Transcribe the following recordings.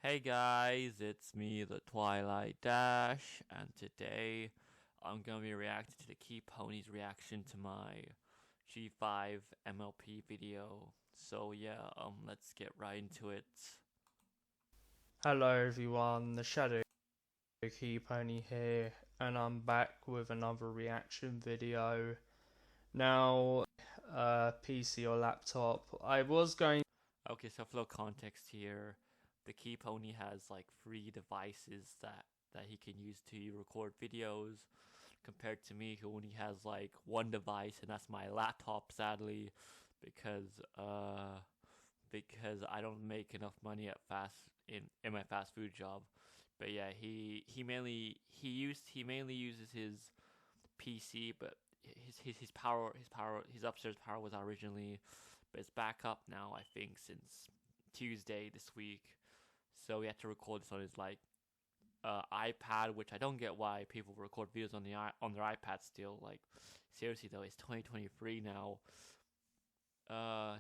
Hey guys, it's me, the Twilight Dash, and today I'm gonna be reacting to the Key Pony's reaction to my G5 MLP video. So yeah, let's get right into it. Hello everyone, the Shadow Key Pony here, and I'm back with another reaction video. Now, PC or laptop. I was going. Okay, so for little context here, the Key Pony has like three devices that he can use to record videos, compared to me who only has like one device, and that's my laptop, sadly, because uh because I don't make enough money at fast in my fast food job. But yeah, he mainly uses his PC, but his upstairs power was originally, but it's back up now, I think, since Tuesday this week. So we had to record this on his like iPad, which I don't get why people record videos on on their iPad still. Like seriously though, it's 2023 now.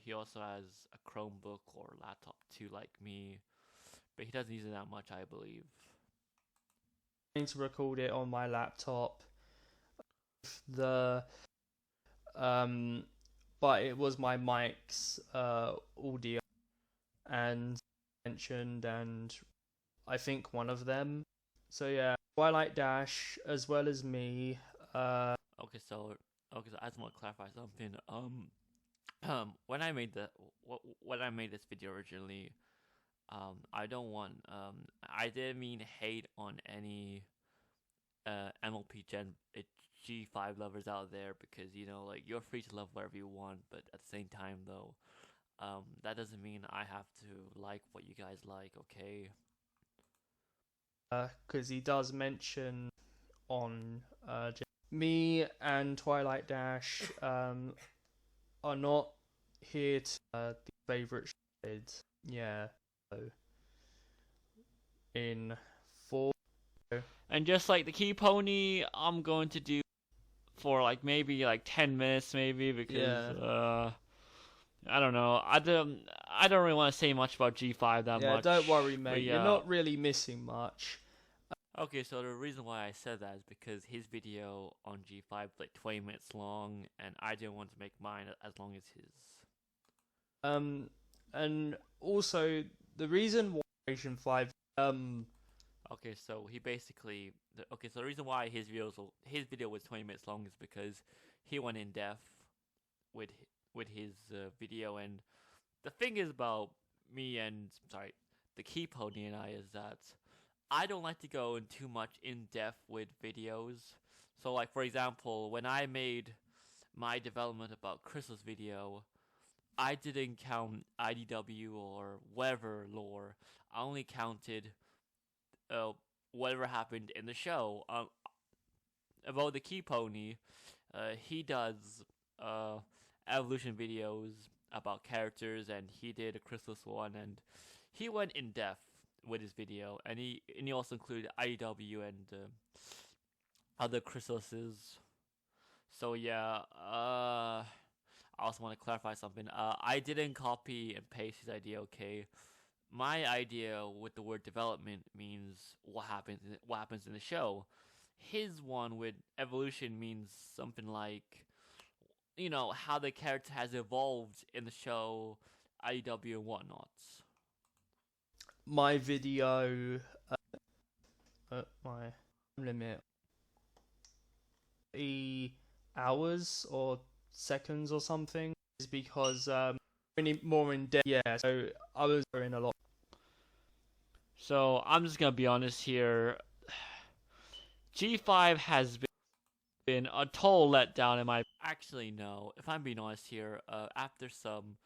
He also has a Chromebook or laptop too, like me, but he doesn't use it that much, I believe. To record it on my laptop. The um, but it was my mic's audio and mentioned, and I think one of them. So yeah, Twilight Dash as well as me. Uh, Okay, so I just want to clarify something. When I made when I made this video originally, I don't want I didn't mean hate on any MLP G5 lovers out there, because like, you're free to love whatever you want, but at the same time though, that doesn't mean I have to like what you guys like. Okay. because he does mention on me and Twilight Dash are not here to the favorite shades. Yeah, so in four. And just like the Key Pony, I'm going to do for like maybe like 10 minutes maybe, because Yeah, I don't know. I don't really want to say much about G5 that yeah. Don't much. worry, But mate. You're yeah. not really missing much. Okay, so the reason why I said that is because his video on G5 is like 20 minutes long, and I didn't want to make mine as long as his. Um, and also the reason why Generation 5 Okay, so he basically okay, so the reason why his video was 20 minutes long is because he went in depth with with his video. And the thing is about me and, sorry, the Key Pony and I, is that I don't like to go in too much in depth with videos. So like, for example, when I made my development about Crystal's video, I didn't count IDW or whatever lore. I only counted uh, whatever happened in the show. About the Key Pony, he does uh, evolution videos about characters, and he did a Chrysalis one, and he went in depth with his video, and he also included IDW and other Chrysalises. So yeah, I also want to clarify something. I didn't copy and paste his idea. Okay, my idea with the word development means what happens in the show. His one with evolution means something like, how the character has evolved in the show, IW and whatnot. my video my limit 3 hours or seconds or something is because more in depth. Yeah, so I was in a lot. So I'm just gonna be honest here. G5 has been a total letdown in my. Actually, no. If I'm being honest here, after some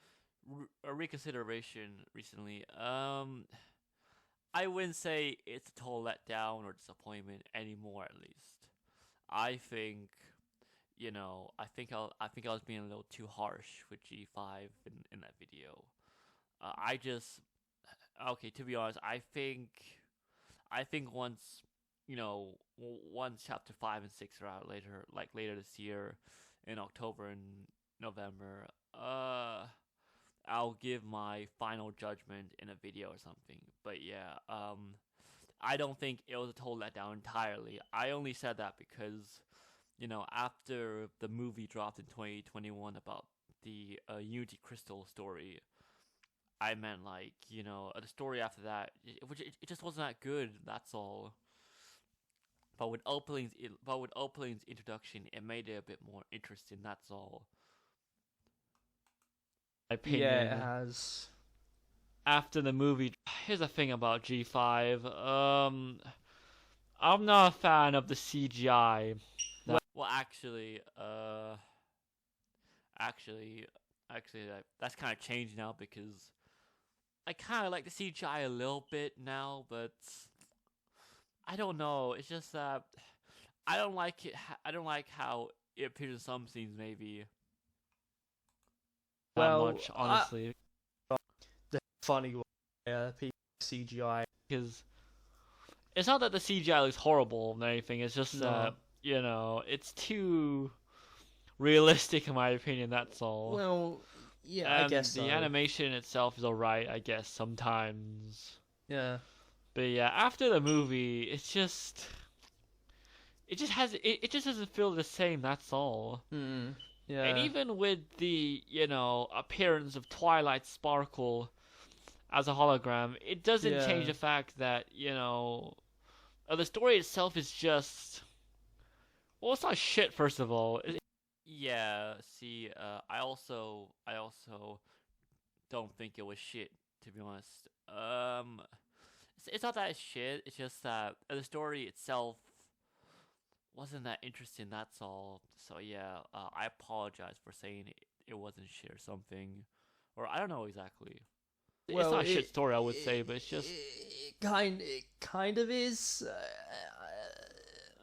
reconsideration recently, I wouldn't say it's a total letdown or disappointment anymore. At least, I think, I think I was being a little too harsh with G5 in that video. I just Okay. To be honest, I think once chapter 5 and 6 are out later, like later this year, in October and November, I'll give my final judgment in a video or something. But yeah, I don't think it was a total letdown entirely. I only said that because, after the movie dropped in 2021 about the Unity Crystal story, I meant like, the story after that, it just wasn't that good. That's all. But with Opaling's introduction, it made it a bit more interesting. That's all. My Yeah, opinion. it has. After the movie, here's the thing about G5. I'm not a fan of the CGI. Well, actually, that's kind of changed now because I kind of like the CGI a little bit now, but I don't know. It's just that I don't like it. I don't like how it appears in some scenes. Maybe that Well, much, honestly, the funny one, people CGI. because it's not that the CGI looks horrible or anything. It's just No. that it's too realistic in my opinion. That's all. Well, yeah, I And guess the so. animation itself is alright, I guess sometimes. Yeah. But yeah, after the movie, it just doesn't feel the same. That's all. Yeah. And even with the appearance of Twilight Sparkle as a hologram, it doesn't change the fact that the story itself is just, well, it's not shit. First of all, yeah. See, I also don't think it was shit, to be honest. It's not that it's shit. It's just that the story itself wasn't that interesting. That's all. So yeah, I apologize for saying it wasn't shit or something, or I don't know exactly. Well, it's not a shit story, I would say, but it's just it kind of is.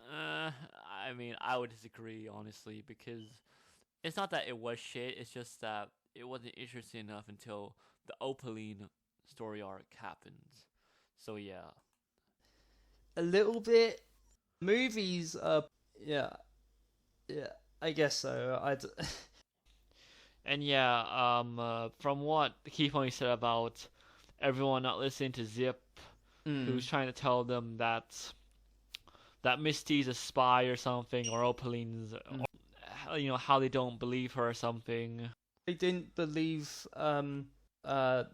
I mean, I would disagree honestly because it's not that it was shit. It's just that it wasn't interesting enough until the Opaline story arc happens. So yeah, A little bit. Movies, yeah, I guess so. and yeah, from what Keypoint said about everyone not listening to Zip, who's trying to tell them that Misty's a spy or something, or Opaline's, or, how they don't believe her or something. They didn't believe that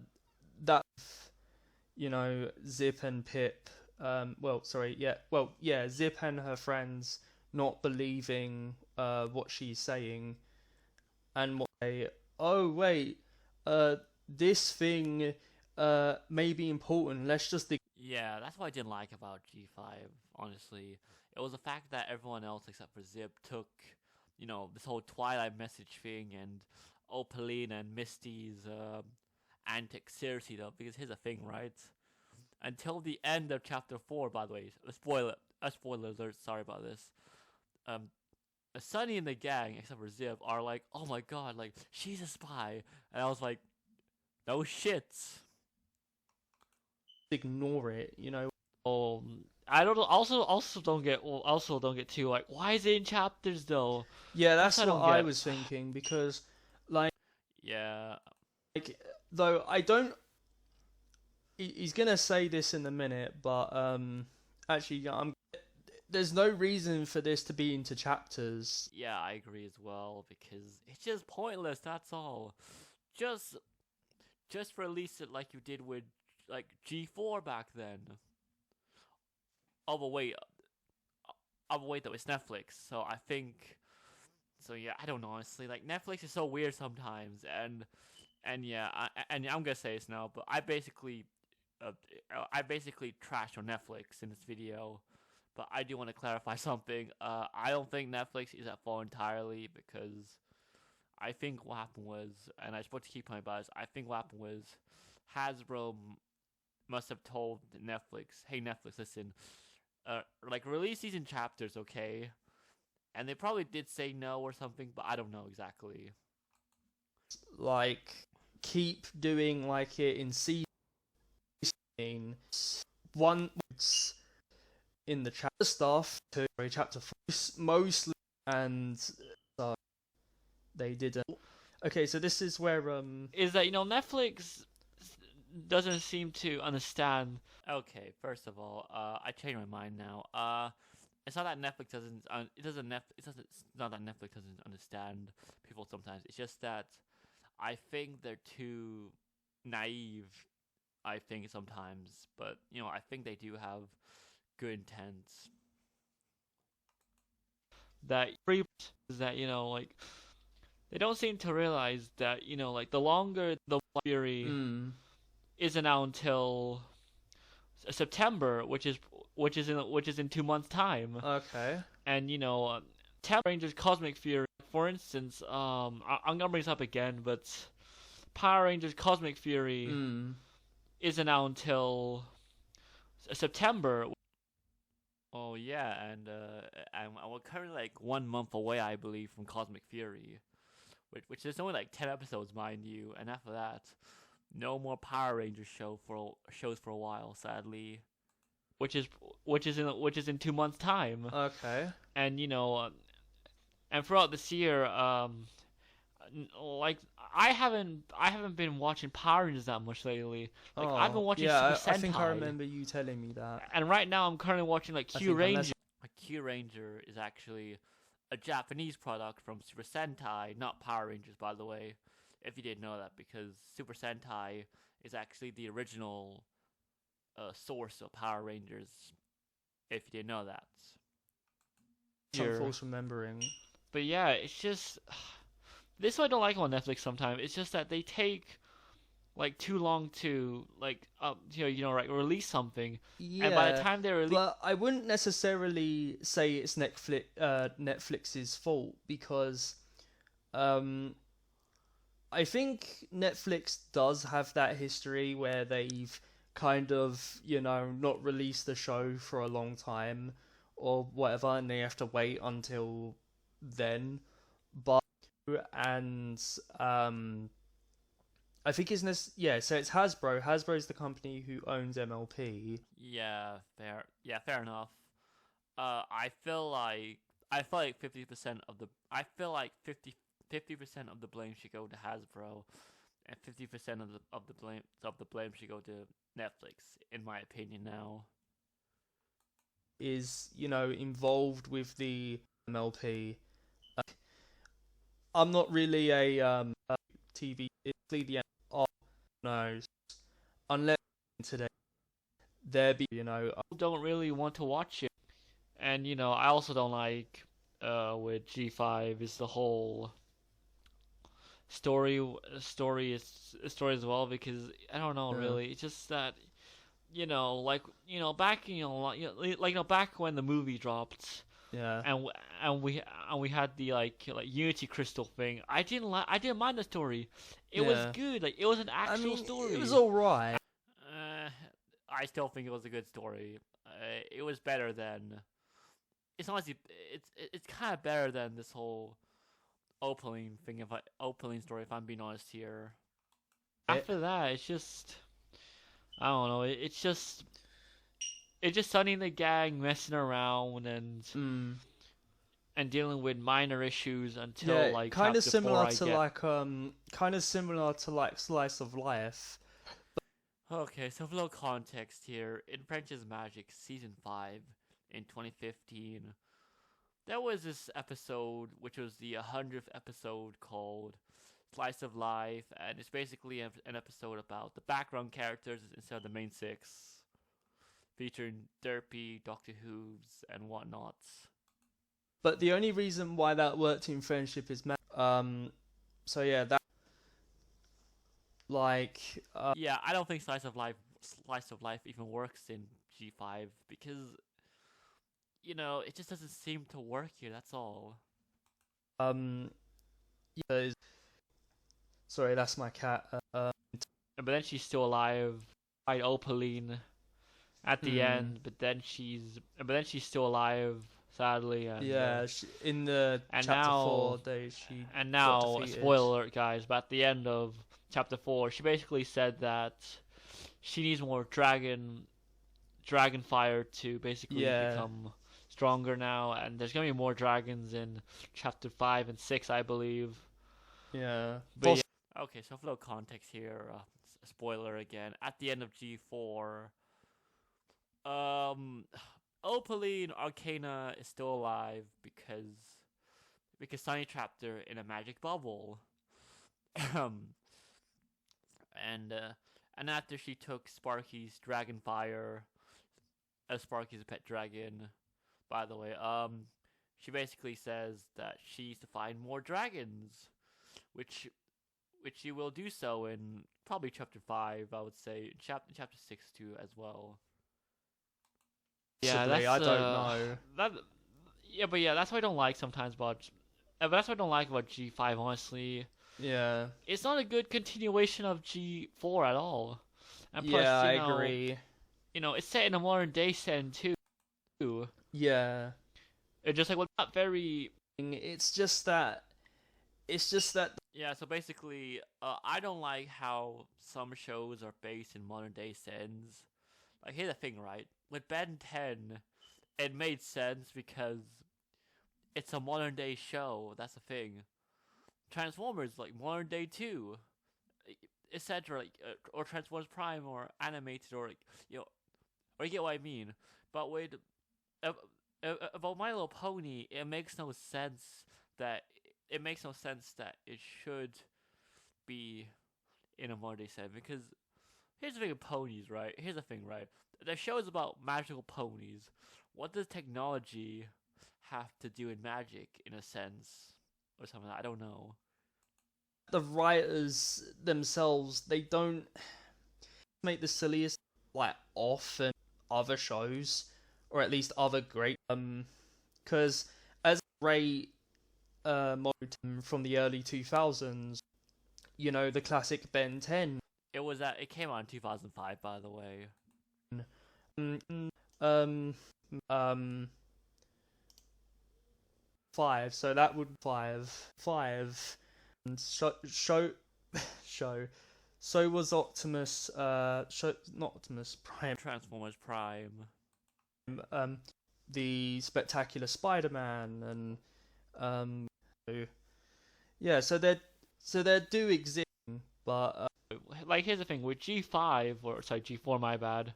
Zip and Pip. Zip and her friends not believing what she's saying, and what they, oh wait, this thing may be important. Let's just Yeah, that's what I didn't like about G5. Honestly, it was the fact that everyone else except for Zip took, this whole Twilight message thing and Opaline and Misty's antics seriously though. Because here's the thing, right? Until the end of chapter 4, by the way, a spoiler alert, sorry about this. Sunny and the gang, except for Zip, are like, oh my god, like, she's a spy. And I was like, no shit. ignore it. I don't get too, like, why is it in chapters though? Yeah, that's what I was thinking, because yeah, though I don't. He's gonna say this in a minute, but actually, there's no reason for this to be into chapters. Yeah, I agree as well because it's just pointless. That's all. Just release it like you did with like G4 back then. Oh, but wait. Though it's Netflix, so I think. So yeah, I don't know honestly. Like Netflix is so weird sometimes, and yeah, I'm gonna say this now, but I basically trashed on Netflix in this video, but I do want to clarify something. I don't think Netflix is at fault entirely because I think what happened was, and I spoke to Keep Playing about this, I think what happened was Hasbro must have told Netflix, hey Netflix, listen, like release these in chapters, okay? And they probably did say no or something, but I don't know exactly. Like, keep doing like it in season one in the chapter stuff to chapter 4 mostly, and so they didn't. Okay, so this is where is that Netflix doesn't seem to understand. Okay, first of all, I changed my mind now. It's not that Netflix doesn't. It's not that Netflix doesn't understand people sometimes. It's just that I think they're too naive. I think sometimes, but I think they do have good intents. That is that like they don't seem to realize that like the longer the theory isn't out until September, which is in 2 months' time. Okay. And Power Rangers Cosmic Fury, for instance, I'm gonna bring this up again, but Power Rangers Cosmic Fury isn't out until September. Oh yeah, and we're currently like 1 month away, I believe, from Cosmic Fury, which is only like 10 episodes, mind you, and after that, no more Power Rangers shows for a while, sadly. Which is in 2 months' time. Okay. And and throughout this year, like I haven't been watching Power Rangers that much lately. Like I've been watching Super Sentai. I think I remember you telling me that. And right now I'm currently watching like Q Ranger. Q Ranger is actually a Japanese product from Super Sentai, not Power Rangers, by the way. If you didn't know that, because Super Sentai is actually the original source of Power Rangers. If you didn't know that. Some false remembering. But yeah, it's just this is what I don't like on Netflix sometimes. It's just that they take like too long to like release something. Yeah. And by the time they release, but I wouldn't necessarily say it's Netflix's fault, because I think Netflix does have that history where they've kind of not released the show for a long time or whatever, and they have to wait until then. But and I think so it's Hasbro. Hasbro is the company who owns MLP. Yeah, fair. Yeah, fair enough. I feel like 50% of the 50% of the blame should go to Hasbro, and 50% of the blame should go to Netflix, in my opinion. Now is involved with the MLP. I'm not really a TV. It's the no, unless today there be I don't really want to watch it, and I also don't like with G5 is the whole story as well, because I don't know really. It's just that back when the movie dropped. Yeah. And we had the like Unity Crystal thing. I didn't mind the story. It was good. Like it was an actual story. It was alright. I still think it was a good story. It was better than. It's honestly it's kind of better than this whole Opaline thing. Opaline story, if I'm being honest here. After that, it's just I don't know. It's just Sunny and the gang messing around and dealing with minor issues until like kind of similar to like Slice of Life. Okay, so for a little context here, in French's Magic Season 5 in 2015, there was this episode, which was the 100th episode, called Slice of Life, and it's basically an episode about the background characters instead of the main six, featuring Derpy, Doctor Who's, and whatnots. But the only reason why that worked in Friendship is so yeah, that like yeah, I don't think Slice of Life even works in G5, because it just doesn't seem to work here. That's all. Yeah, sorry, that's my cat. But then she's still alive. By Opaline at the end, but then she's still alive, sadly. And, in the chapter 4, and now spoiler alert, guys. But at the end of chapter 4, she basically said that she needs more dragon fire to basically become stronger now, and there's gonna be more dragons in chapter 5 and 6, I believe. Yeah. But yeah, okay, so for a little context here, spoiler again. At the end of G4, um, Opaline Arcana is still alive because Sunny trapped her in a magic bubble. Um, and and after she took Sparky's dragon fire, Sparky's a pet dragon, by the way. She basically says that she needs to find more dragons, which she will do so in probably chapter 5, I would say, chapter 6 too as well. Yeah, Possibly, I don't know. That yeah, but yeah, that's what I don't like sometimes about. But that's what I don't like about G5. Honestly, Yeah. it's not a good continuation of G4 at all. And plus, Yeah, I agree. It's set in a modern day setting too. Yeah. It's just like, well, not very. It's just that. Yeah, so basically, I don't like how some shows are based in modern day settings. Like, here's the thing, right? With Ben 10, it made sense because it's a modern day show. That's the thing. Transformers, like modern day too, etc. Like, or Transformers Prime, or animated, or or you get what I mean. But with about My Little Pony, it makes no sense that it should be in a modern day setting, because here's the thing with ponies, right? Here's the thing, right? The show is about magical ponies. What does technology have to do in magic, in a sense, or something? I don't know. The writers themselves, they don't make the silliest like often other shows, or at least other great because as a great mode from the early 2000s, the classic Ben 10. It came out in 2005, by the way. Um, um, 5. So that would 5. And show. So was Optimus. Not Optimus Prime. Transformers Prime. The Spectacular Spider-Man, and yeah. So there do exist, but like, here's the thing with G5, or sorry, G4, my bad.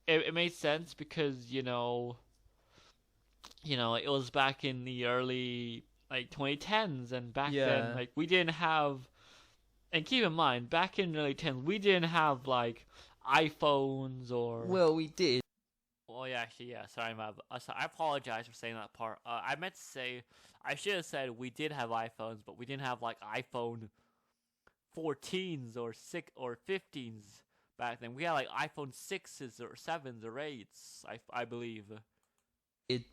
It made sense because it was back in the early, like, 2010s, and back then, like, we didn't have, and keep in mind, back in the early 10s, we didn't have like iPhones or. Well, we did. Well, yeah, actually, yeah. Sorry, I apologize for saying that part. I meant to say, I should have said we did have iPhones, but we didn't have like iPhone 14s or 15s back then. We had like iPhone 6s or 7s or 8s, I believe.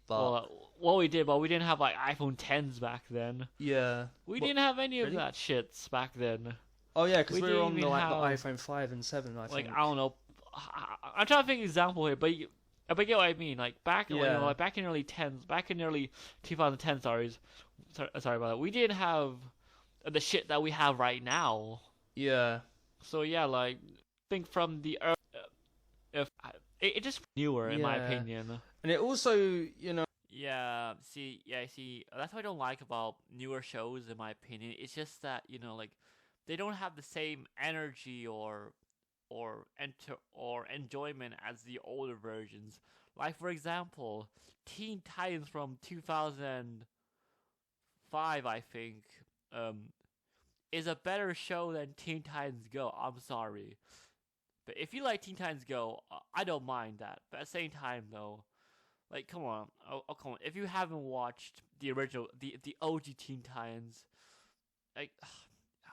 Well, we did, but we didn't have like iPhone 10s back then. Yeah. We didn't have any of that shits back then. Oh yeah, because we were on the iPhone 5 and 7, I think. Like, I don't know. I'm trying to think of an example here, but you get what I mean. Like, back in back in early 10s, back in early 2010, sorry about that. We didn't have the shit that we have right now. Yeah. So yeah, like, think from the it just newer, in my opinion. And it also, Yeah, see, that's what I don't like about newer shows, in my opinion. It's just that, like, they don't have the same energy or enjoyment as the older versions. Like, for example, Teen Titans from 2005, I think, is a better show than Teen Titans Go. I'm sorry. But if you like Teen Titans Go, I don't mind that. But at the same time, though, like, come on. Come on. If you haven't watched the original, the OG Teen Titans, like,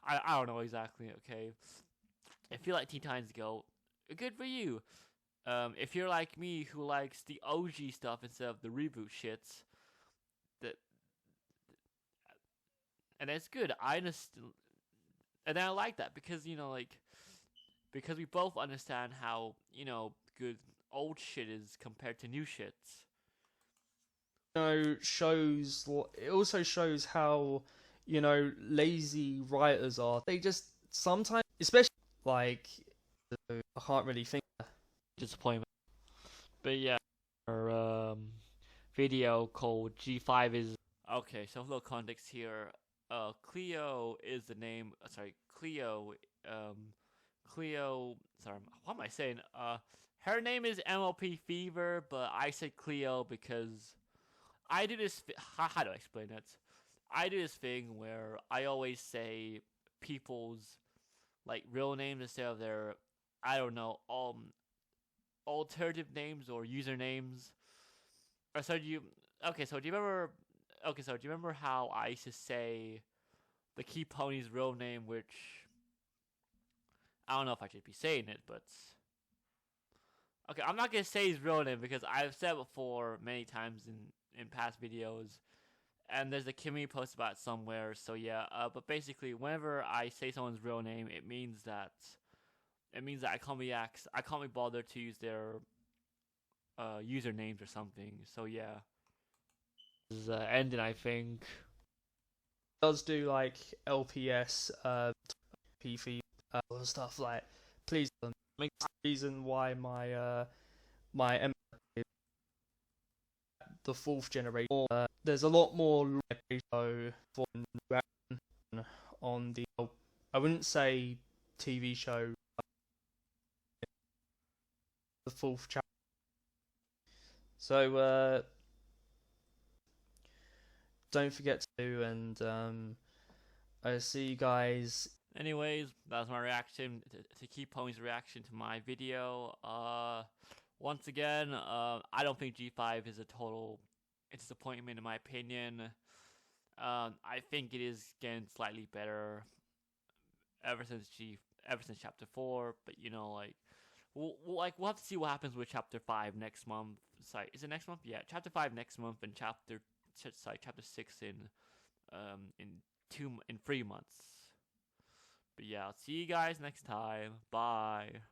I don't know exactly, okay? If you like Teen Titans Go, good for you. If you're like me, who likes the OG stuff instead of the reboot shits, and it's good. I understand, and I like that because because we both understand how good old shit is compared to new shits. Shows it also shows how lazy writers are. They just sometimes, especially like, I can't really think. Disappointment. But yeah, our video called G5 is okay. So a little context here. Cleo is the name. Sorry, Cleo. Cleo. Sorry, what am I saying? Her name is MLP Fever, but I said Cleo because I do this. How do I explain it? I do this thing where I always say people's like real names instead of their, I don't know, alternative names or usernames. Or so do you? Okay, so do you remember? Okay, so do you remember how I used to say the Key Pony's real name, which I don't know if I should be saying it, but okay, I'm not gonna say his real name because I've said it before many times in past videos, and there's a community post about it somewhere. So yeah, but basically, whenever I say someone's real name, it means that I can't be bothered to use their usernames or something. So yeah, this is ending, I think. Does do like LPS, PV, stuff like. Please, make the reason why my MLP, the fourth generation. There's a lot more for on the. I wouldn't say TV show. The fourth chapter. So don't forget to, and I see you guys. Anyways, that's my reaction to Keep Pony's reaction to my video. Once again, I don't think G5 is a total disappointment in my opinion. I think it is getting slightly better ever since chapter 4. But you know, like we'll have to see what happens with chapter 5 next month. Sorry, is it next month? Yeah, chapter 5 next month, and chapter 6 in 3 months. But yeah, I'll see you guys next time. Bye.